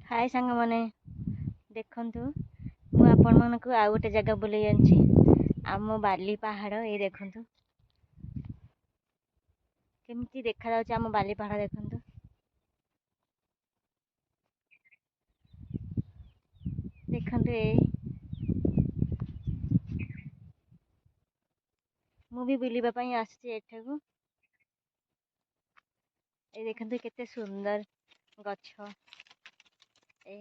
हाय सांग मैंने देखंतु मु आपण मानक आउ गोटे जगह बुले जानी आम बाली पहाड़ ये देखंतु केमती देखा जाउछ आम बाली पहाड़ देखंतु देखंतु ए मु भी बुलिबा पई आछि एठाकू ए देखंतु केते सुंदर गछ ए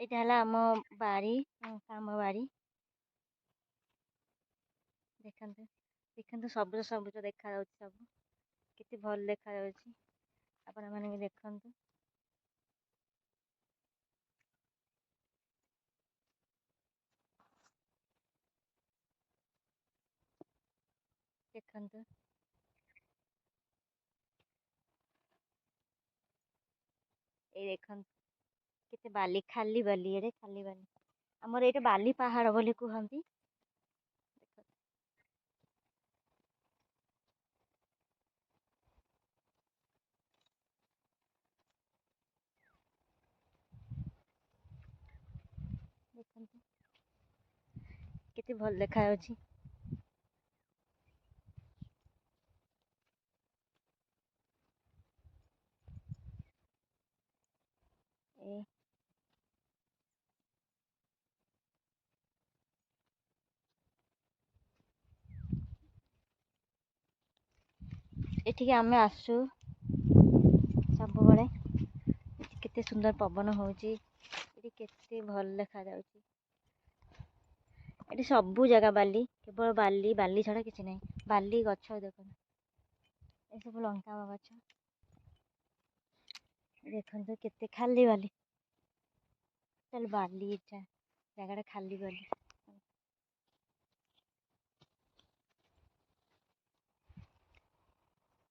एटा हला आम बारी आम बारी देखंतु देखंतु सबज सबज देखा जाउछ सब केते भल देखा जाउछ आपण माने भी देखंतु देखंतु ए देखंतु केते बाली खाली बाली रे खाली बाली हमर एटा बाली पहाड़ बोली कहंती देखंतु केते भल देखा जाउछ ए एठिके आमे आसु सब बड़े केते सुंदर पवन होउची एठी केते भल देखा जाउची एठी सब जगह बाली केवल बाली बाली छड़ा किछि नै बाली गछ देखो ए सब लंका गछ देखंतु केते खाली बाली चल बाली इच्छा जगह खाली बाली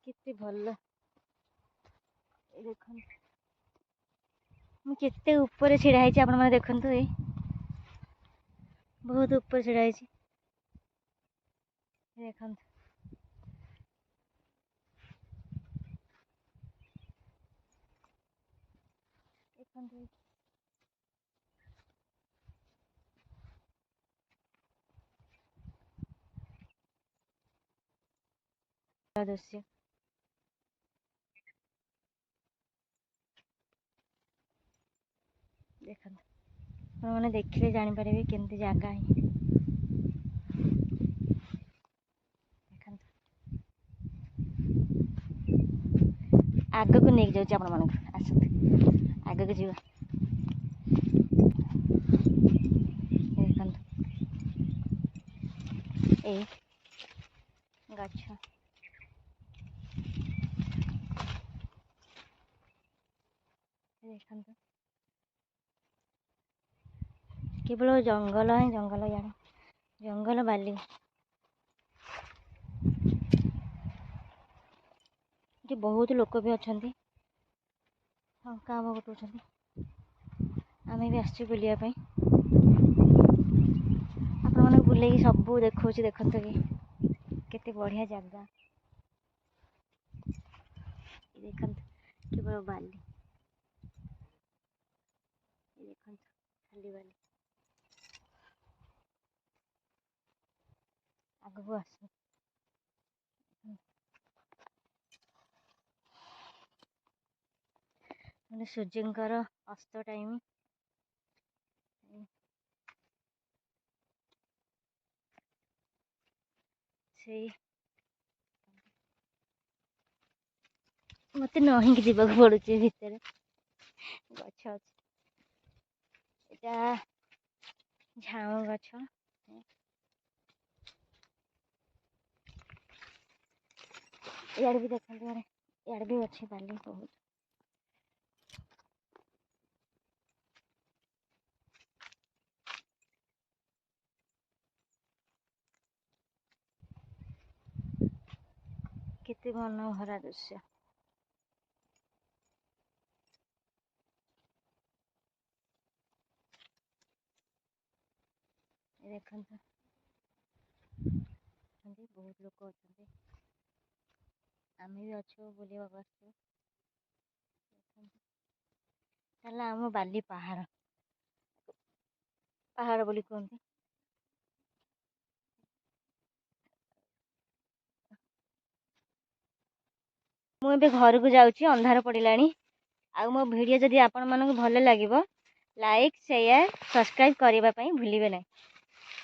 केते भल देखो मु केते ऊपर छिड़ा ହେଇଛି आपण माने देखंतु ए बहुत ऊपर छिड़ा ହେଇଛି देखंतु देखंतु दृश्य देखंतु आपण माने देखिले जानि परिबे केमती जागा है देखंतु आग को नेक जाउछ आपण मानक आसंतु आग को जीवा देखंतु ए गछ देखंतु केवल जंगल है जंगल यार जंगल बाली ये बहुत लोक भी अच्छा काम कटुँच आम भी आस बुलिया आपण मैंने बुले सब देखा देखते कि केते बढ़िया जगह देखते केवल बाली देखते खाली बाली आग को आस मैंने सूर्यंकर अस्त टाइम से मत नहींक जावाक पड़ुच भितर गछ एटा झाऊ गछ यार भी देखते यार भी अच्छी बाली बहुत केते मनोहरा दृश्य देखते बहुत लोक अच्छा आम भी अच्छे बुलवाक ହେଲା ଆମ ବାଲି ପାହାଡ଼, ପାହାଡ଼ ବୋଲି କୁହନ୍ତି। ମୁଁ ଏବେ ଘରକୁ ଯାଉଛି, ଅନ୍ଧାର ପଡ଼ିଲାଣି। ଆଉ ମୋ ଭିଡ଼ିଓ ଯଦି ଆପଣମାନଙ୍କୁ ଭଲ ଲାଗିବ, ଲାଇକ୍, ସେୟାର, ସବସ୍କ୍ରାଇବ୍ କରିବା ପାଇଁ ଭୁଲିବେ ନାହିଁ।